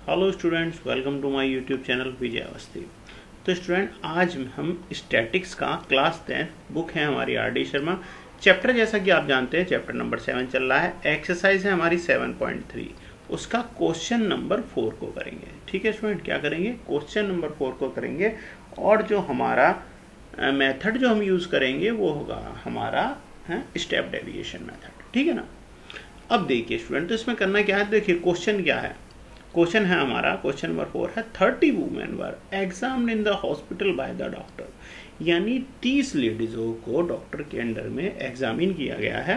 Hello students, welcome to my YouTube channel Vijay Awasthi. तो student, आज हम स्टैटिक्स का क्लास 10 बुक है हमारी आर.डी. शर्मा। चैप्टर जैसा कि आप जानते हैं चैप्टर नंबर 7 चल रहा है। एक्सरसाइज है हमारी 7.3, उसका क्वेश्चन नंबर 4 को करेंगे। ठीक है स्टूडेंट, क्या करेंगे? क्वेश्चन नंबर 4 को करेंगे। और जो हमारा मेथड जो हम यूज़ करेंगे वो होगा हमारा स्टेप डेविएशन मेथड। ठीक है ना। अब देखिए स्टूडेंट, तो इसमें करना क्या है, देखिए क्वेश्चन क्या है। क्वेश्चन है हमारा, क्वेश्चन नंबर 4 है 30 women were examined in the hospital by the doctor. यानी 30 लेडीजों को डॉक्टर के अंडर में एग्जामिन किया गया है।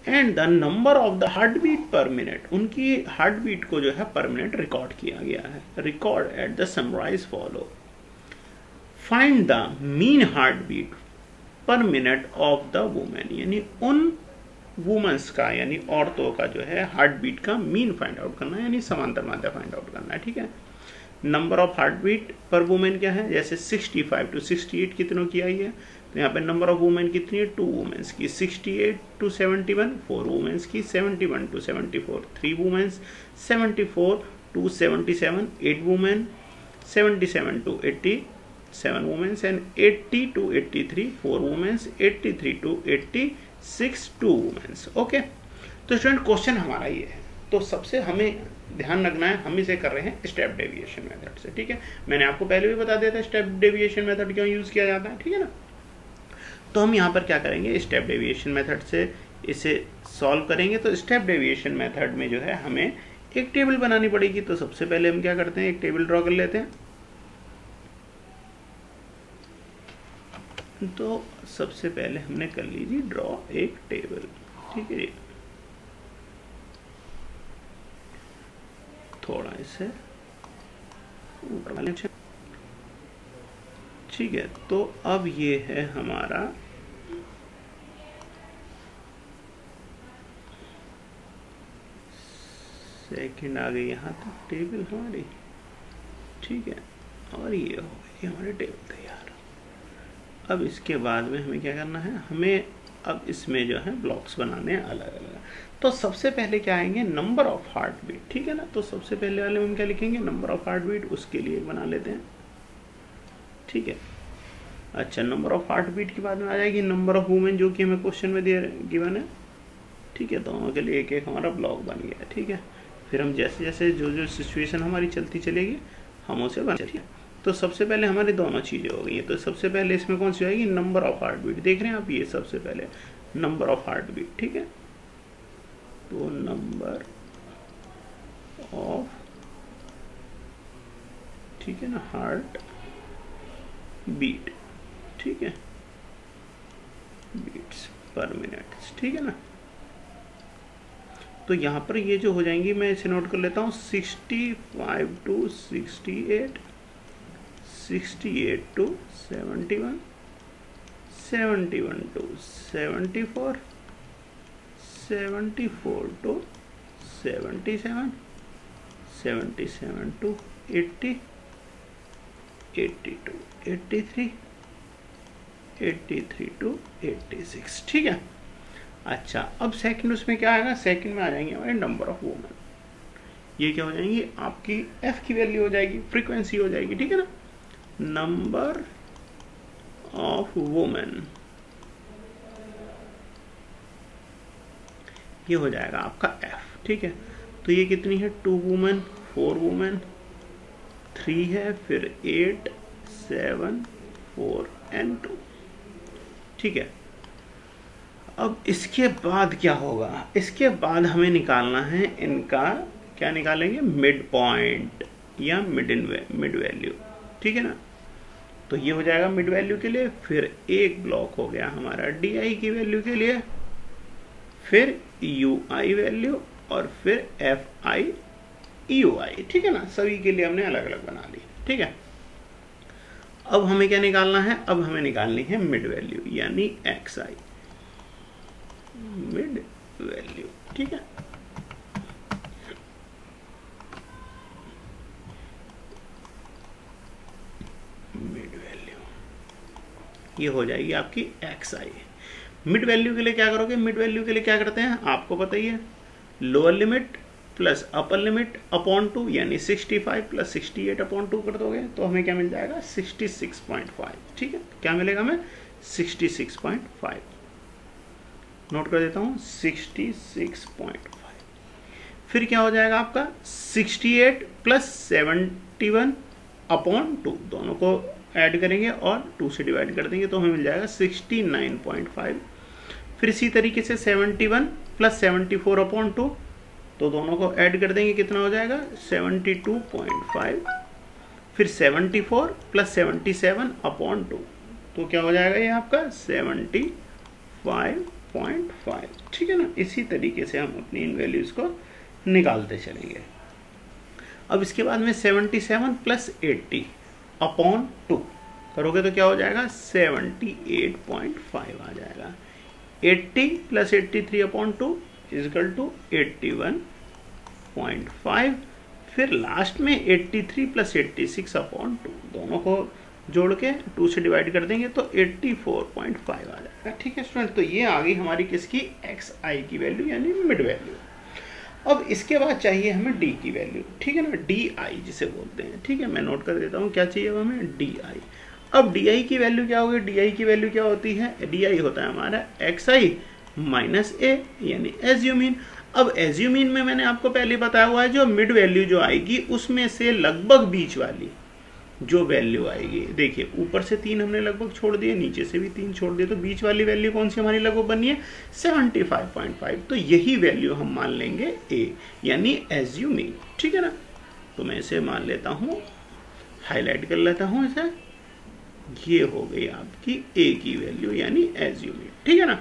And the number of the heart beat per minute, उनकी हार्ट बीट को जो है पर मिनट रिकॉर्ड किया गया है। Record at the summarise follow. Find the mean heart beat per minute of the women, यानी उन वुमेन्स का यानी औरतों का जो है हार्ट बीट का मीन फाइंड आउट करना है, यानी समांतर माध्य फाइंड आउट करना है। ठीक है। नंबर ऑफ हार्ट बीट पर वुमेन क्या है, जैसे 65 to 68 कितनों की आई है, तो यहाँ पे नंबर ऑफ वुमेन कितनी है, 2 वुमेन्स की। 68 to 71 4 वुमेन्स की। 71 to 74 3 womens. 74 to 77 8 women. 77 to 87 womens and 80 to 83 4 womens. 83 to 86 2 womens. Okay, तो स्टूडेंट क्वेश्चन हमारा ये है। तो सबसे हमें ध्यान रखना है, हम इसे कर रहे हैं स्टेप डेविएशन मेथड से। ठीक है, मैंने आपको पहले भी बता दिया था स्टेप डेविएशन मेथड क्यों यूज किया जाता है। ठीक है ना। तो हम यहाँ पर क्या करेंगे, स्टेप डेविएशन मेथड से इसे सॉल्व करेंगे। तो स्टेप डेविएशन मेथड में जो है हमें एक टेबल बनानी पड़ेगी। तो सबसे पहले हम क्या करते हैं, एक टेबल ड्रॉ कर लेते हैं। तो सबसे पहले हमने कर लीजिए ड्रॉ एक टेबल। ठीक है, थोड़ा इसे ऊपर वाले। ठीक है, तो अब ये है हमारा सेकंड आ गई यहाँ तक टेबल हमारी। ठीक है, और ये हो गई हमारी टेबल तैयार। अब इसके बाद में हमें क्या करना है, हमें अब इसमें जो है ब्लॉक्स बनाने हैं अलग अलग। तो सबसे पहले क्या आएंगे, नंबर ऑफ हार्ट बीट। ठीक है ना। तो सबसे पहले वाले में हम क्या लिखेंगे, नंबर ऑफ हार्ट बीट, उसके लिए बना लेते हैं। ठीक है। अच्छा, नंबर ऑफ हार्ट बीट के बाद में आ जाएगी नंबर ऑफ वुमेन, जो कि हमें क्वेश्चन में दिया गिवन है। ठीक है, दोनों के लिए एक एक हमारा ब्लॉक बन गया। ठीक है, फिर हम जैसे जैसे जो जो सिचुएशन हमारी चलती चलेगी हम उसे बना चलिए। तो सबसे पहले हमारी दोनों चीज़ें हो गई है। तो सबसे पहले इसमें कौन सी आएगी, नंबर ऑफ हार्ट बीट। देख रहे हैं आप, ये सबसे पहले नंबर ऑफ हार्ट बीट। ठीक है, तो नंबर ऑफ, ठीक है ना, हार्ट बीट। ठीक है, बीट्स पर मिनट। ठीक है ना। तो यहाँ पर ये जो हो जाएंगी, मैं इसे नोट कर लेता हूँ, 65 to 68, 68 to 71, 71 to 74, 74 to 77, 77 to 80, 80 to 83, 83 to 86। ठीक है। अच्छा, अब सेकंड उसमें क्या आएगा, सेकंड में आ जाएंगे हमारे नंबर ऑफ वुमेन। ये क्या हो जाएंगी, आपकी एफ की वैल्यू हो जाएगी, फ्रीक्वेंसी हो जाएगी। ठीक है ना। नंबर ऑफ वुमेन, ये हो जाएगा आपका एफ। ठीक है, तो ये कितनी है, 2 वुमेन, 4 वुमेन, 3 है, फिर 8 7 4 एंड 2। ठीक है। अब इसके बाद क्या होगा, इसके बाद हमें निकालना है इनका, क्या निकालेंगे, मिड पॉइंट या मिड वैल्यू। ठीक है ना। तो ये हो जाएगा मिड वैल्यू के लिए। फिर एक ब्लॉक हो गया हमारा डी आई की वैल्यू के लिए, फिर यू आई वैल्यू, और फिर एफ आई यू आई। ठीक है ना। सभी के लिए हमने अलग अलग बना ली। ठीक है। अब हमें क्या निकालना है, अब हमें निकालनी है मिड वैल्यू, यानी एक्स आई मिड वैल्यू। ठीक है। मिड वैल्यू ये हो जाएगी आपकी एक्स आई। मिड वैल्यू के लिए क्या करोगे, मिड वैल्यू के लिए क्या करते हैं आपको पता ही है, lower limit plus upper limit upon 2 यानी 65 प्लस 68 अपॉन 2 कर दोगे तो हमें क्या मिल जाएगा 66.5। ठीक है, क्या मिलेगा हमें 66.5। नोट कर देता हूं 66.5। फिर क्या हो जाएगा आपका 68 प्लस 71 अपॉन 2, दोनों को ऐड करेंगे और 2 से डिवाइड कर देंगे तो हमें मिल जाएगा 69.5। फिर इसी तरीके से 71 प्लस 74 अपॉन 2, तो दोनों को ऐड कर देंगे कितना हो जाएगा 72.5। फिर 74 प्लस 77 अपॉन 2, तो क्या हो जाएगा ये आपका 75.5। ठीक है ना, इसी तरीके से हम अपनी इन वैल्यूज को निकालते चलेंगे। अब इसके बाद में 77 प्लस 80 अपॉन 2 करोगे तो क्या हो जाएगा 78.5 आ जाएगा। 80 प्लस 83 अपॉन 2 इजकल टू 81.5। फिर लास्ट में 83 प्लस 86 अपॉन 2, दोनों को जोड़ के 2 से डिवाइड कर देंगे तो 84.5 आ जाएगा। ठीक है स्टूडेंट, तो ये आ गई हमारी किसकी xi की वैल्यू यानी मिड वैल्यू। अब इसके बाद चाहिए हमें d की वैल्यू। ठीक है ना, di जिसे बोलते हैं। ठीक है, मैं नोट कर देता हूँ क्या चाहिए हमें di। अब di की वैल्यू क्या होगी, di की वैल्यू क्या होती है, di होता है हमारा xi माइनस a यानी एज्यूमीन। अब एज्यूमीन में मैंने आपको पहले बताया हुआ है जो मिड वैल्यू जो आएगी उसमें से लगभग बीच वाली जो वैल्यू आएगी, देखिए ऊपर से 3 हमने लगभग छोड़ दिए, नीचे से भी 3 छोड़ दिए, तो बीच वाली वैल्यू कौन सी हमारी लगभग बनी है 75.5। तो यही वैल्यू हम मान लेंगे a यानी एज्यूमिंग। ठीक है ना, तो मैं इसे मान लेता हूँ, हाईलाइट कर लेता हूँ इसे, ये हो गई आपकी a की वैल्यू यानी एज्यूमिंग। ठीक है ना,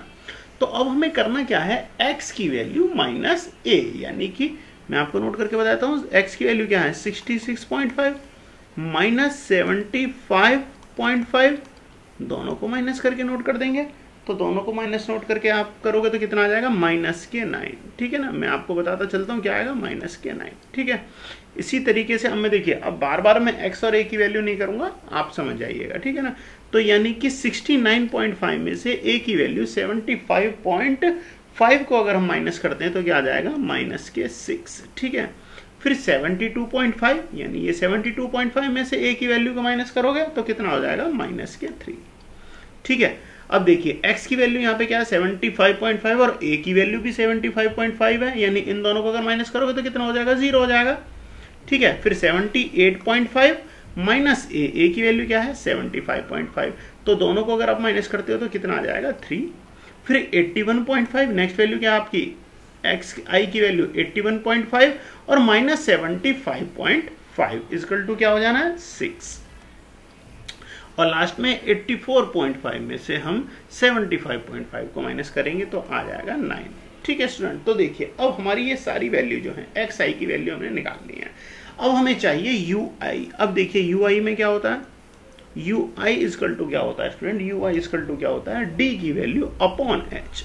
तो अब हमें करना क्या है x की वैल्यू माइनस a, यानी कि मैं आपको नोट करके बताता हूँ x की वैल्यू क्या है 66.5 माइनस 75.5, दोनों को माइनस करके नोट कर देंगे। तो दोनों को माइनस नोट करके आप करोगे तो कितना आ जाएगा माइनस के 9। ठीक है ना, मैं आपको बताता चलता हूँ क्या आएगा माइनस के 9। ठीक है, इसी तरीके से अब मैं देखिए अब बार बार मैं x और a की वैल्यू नहीं करूंगा, आप समझ जाइएगा। ठीक है ना, तो यानी कि 69.5 में से a की वैल्यू 75.5 को अगर हम माइनस करते हैं तो क्या आ जाएगा माइनस के 6। ठीक है, फिर 72.5 यानी ये 72.5 में से a की वैल्यू को माइनस करोगे तो कितना हो जाएगा माइनस के 3। ठीक है, अब देखिए x की वैल्यू यहाँ पे क्या है 75.5 और a की वैल्यू भी 75.5 है, यानी इन दोनों को अगर माइनस करोगे तो कितना हो जाएगा 0 हो जाएगा। ठीक है, फिर 78.5 माइनस a की वैल्यू क्या है 75.5, तो दोनों को अगर आप माइनस करते हो तो कितना आ जाएगा 3। फिर 81.5 नेक्स्ट वैल्यू क्या है आपकी xi की वैल्यू 81.5 और माइनस 75.5 इजकल टू क्या हो जाना है 6। और लास्ट में 84.5 में से हम 75.5 को माइनस करेंगे तो आ जाएगा 9। ठीक है स्टूडेंट, तो देखिए अब हमारी ये सारी वैल्यू जो है xi की वैल्यू हमने निकाल ली है। अब हमें चाहिए ui। अब देखिए ui में क्या होता है, ui इजकल टू क्या होता है स्टूडेंट, ui इजकल टू क्या होता है d की वैल्यू अपॉन h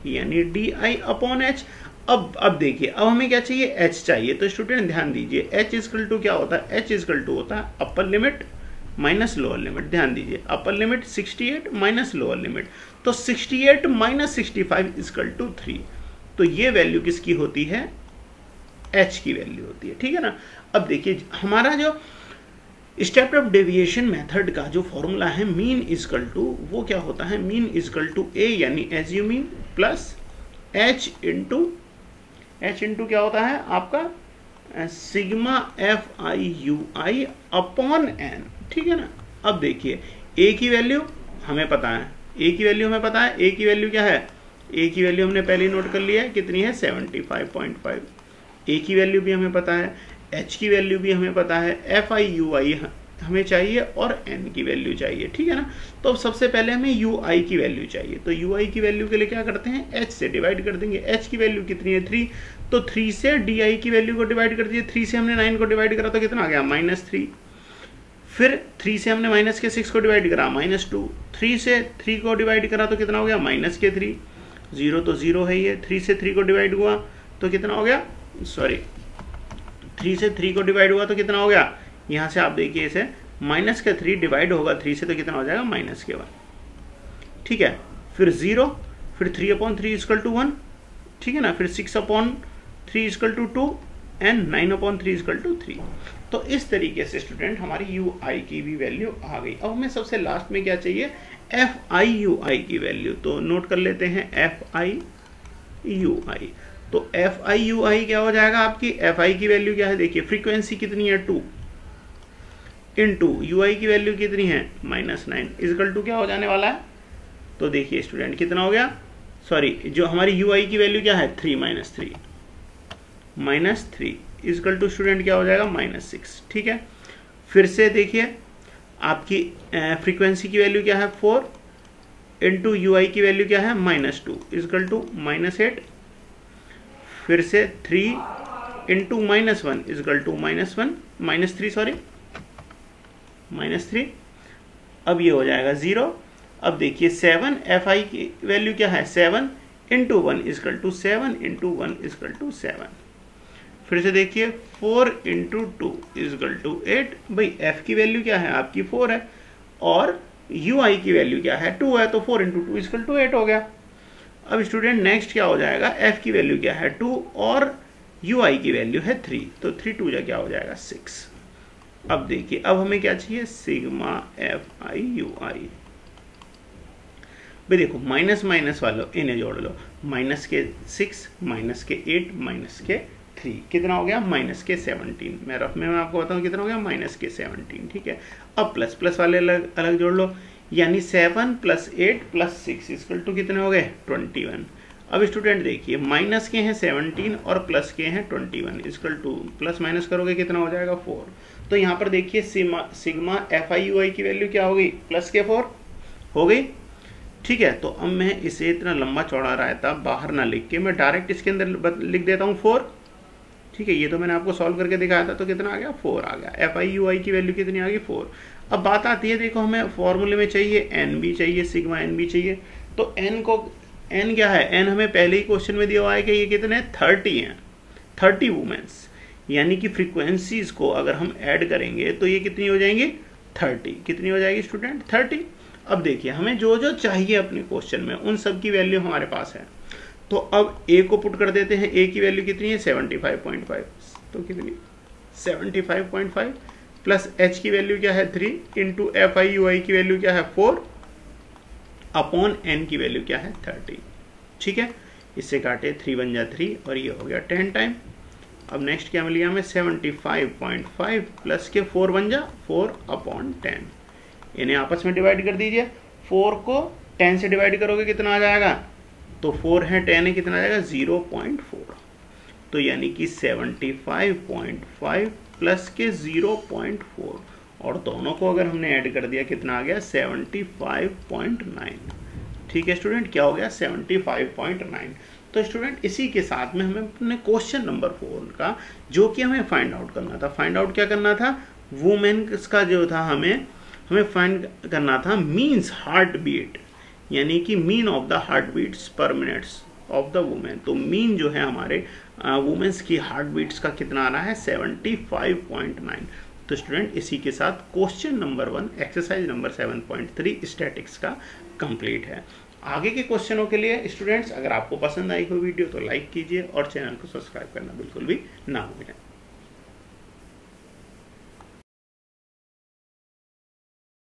यानी di अपॉन h। अब देखिए अब हमें क्या चाहिए h चाहिए, तो स्टूडेंट ध्यान दीजिए h इजकल टू क्या होता है, h इजकल टू होता है upper limit minus lower limit. ध्यान दीजिए upper limit 68 minus lower limit, तो 68 माइनस 65 इजकल टू 3। तो ये वैल्यू किसकी होती है h की वैल्यू होती है। ठीक है ना, अब देखिए हमारा जो स्टेप ऑफ डेविएशन मेथड का जो फॉर्मूला है मीन इजकल टू, वो क्या होता है मीन इजकल टू a यानी एज्यूमिंग प्लस h इंटू क्या होता है आपका सिग्मा FIUI अपॉन n। ठीक है ना, अब देखिए a की वैल्यू हमें पता है, a की वैल्यू हमें पता है, a की वैल्यू क्या है, a की वैल्यू हमने पहले ही नोट कर लिया है कितनी है 75.5। a की वैल्यू भी हमें पता है, h की वैल्यू भी हमें पता है, FIUI हमें चाहिए और n की वैल्यू चाहिए। ठीक है ना, तो अब सबसे पहले हमें ui की वैल्यू चाहिए, तो ui की वैल्यू के लिए क्या करते हैं h से डिवाइड कर देंगे। h की वैल्यू कितनी है 3, तो 3 से di की वैल्यू को डिवाइड कर दिए, 3 से हमने 9 को डिवाइड करा तो कितना आ गया -3। फिर 3 से हमने माइनस के 6 को डिवाइड करा -2, 3 से 3 को डिवाइड करा तो कितना हो गया -3, 0 तो 0 है ये, 3 से 3 को डिवाइड हुआ तो कितना हो गया, सॉरी 3 से 3 को डिवाइड हुआ तो कितना हो गया, यहाँ से आप देखिए इसे -3 डिवाइड होगा 3 से तो कितना हो जाएगा -1। ठीक है, फिर 0, फिर 3/3 इजकल टू 1। ठीक है ना, फिर 6/3 इजकल टू 2, n 9/3 = 3। तो इस तरीके से स्टूडेंट हमारी यू आई की भी वैल्यू आ गई। अब हमें सबसे लास्ट में क्या चाहिए, एफ आई यू आई की वैल्यू। तो नोट कर लेते हैं एफ आई यू आई। तो एफ आई यू आई क्या हो जाएगा, आपकी एफ आई की वैल्यू क्या है, देखिए फ्रीक्वेंसी कितनी है 2 इंटू यू आई की वैल्यू कितनी है -9 = क्या हो जाने वाला है। तो देखिए स्टूडेंट कितना हो गया, सॉरी जो हमारी यू आई की वैल्यू क्या है 3 - 3 = स्टूडेंट क्या हो जाएगा -6। ठीक है, फिर से देखिए आपकी फ्रीक्वेंसी की वैल्यू क्या है 4 इंटू यू आई की वैल्यू क्या है -2 = -8। फिर से 3 इंटू -1 -1 -3। अब ये हो जाएगा 0। अब देखिए 7 एफ आई की वैल्यू क्या है 7 इंटू 1 = 7 इंटू 1 = 7। फिर से देखिए 4 इंटू 2 = 8। भाई एफ की वैल्यू क्या है आपकी 4 है और यू आई की वैल्यू क्या है 2 है, तो 4 इंटू 2 = 8 हो गया। अब स्टूडेंट नेक्स्ट क्या हो जाएगा, एफ की वैल्यू क्या है 2 और यू आई की वैल्यू है 3, तो 3 2 क्या हो जाएगा 6। अब देखिए अब हमें क्या चाहिए, सिग्मा एफ आई यू आई। भाई देखो माइनस माइनस वालों इन्हें जोड़ लो, माइनस के 6 माइनस के 8 माइनस के 3 कितना हो गया -17। मैं रफ में आपको बताऊं कितना हो गया -17। ठीक है, अब प्लस प्लस वाले अलग अलग जोड़ लो, यानी 7 + 8 + 6 = कितने हो गए 21। अब स्टूडेंट देखिए माइनस के हैं 17 और प्लस के हैं 21 = प्लस माइनस करोगे कितना हो जाएगा 4। तो यहाँ पर देखिए सिग्मा एफ आई यू आई की वैल्यू क्या हो गई +4 हो गई। ठीक है, तो अब मैं इसे इतना लंबा चौड़ा रहता बाहर ना लिख के मैं डायरेक्ट इसके अंदर लिख देता हूँ 4। ठीक है, ये तो मैंने आपको सॉल्व करके दिखाया था, तो कितना आ गया 4 आ गया। एफ आई यू आई की वैल्यू कितनी आ गई 4। अब बात आती है, देखो हमें फॉर्मूले में चाहिए एन भी चाहिए, सिग्मा एन भी चाहिए। तो एन क्या है, एन हमें पहले ही क्वेश्चन में दिया हुआ है कि ये कितने 30 हैं, 30 वुमेन्स, यानी कि फ्रीक्वेंसीज को अगर हम ऐड करेंगे तो ये कितनी हो जाएंगी 30। कितनी हो जाएगी स्टूडेंट 30। अब देखिए हमें जो जो चाहिए अपने क्वेश्चन में उन सब की वैल्यू हमारे पास है। तो अब ए को पुट कर देते हैं, ए की वैल्यू कितनी है 75.5, तो कितनी 75.5 प्लस एच की वैल्यू क्या है 3 इंटू एफ आई यू आई की वैल्यू क्या है 4 अपॉन एन की वैल्यू क्या है 30। ठीक है, इससे काटे 3 × 3 और ये हो गया 10 टाइम। अब नेक्स्ट क्या मिल गया हमें 75.5 प्लस के 4 बन जा 4 अपॉन 10। इन्हें आपस में डिवाइड कर दीजिए, 4 को 10 से डिवाइड करोगे कितना आ जाएगा, तो 4 है 10 है कितना आ जाएगा 0.4। तो यानी कि 75.5 प्लस के 0.4 और दोनों को अगर हमने ऐड कर दिया कितना आ गया 75.9। ठीक है स्टूडेंट, क्या हो गया 75.9। तो स्टूडेंट इसी के साथ में हमें अपने क्वेश्चन नंबर 4 का जो कि हमें फाइंड आउट करना था, फाइंड आउट क्या करना था, वुमेन का जो था हमें फाइंड करना था मीन्स हार्ट बीट, यानी कि mean of the heart beats per minutes of the women. तो मीन जो है हमारे वुमेन्स की हार्ट बीट्स का कितना आ रहा है 75.9। तो स्टूडेंट इसी के साथ question number 1 exercise number 7.3 statics का कंप्लीट है। आगे के क्वेश्चनों के लिए स्टूडेंट्स अगर आपको पसंद आई हो वीडियो तो लाइक कीजिए और चैनल को सब्सक्राइब करना बिल्कुल भी ना भूलें।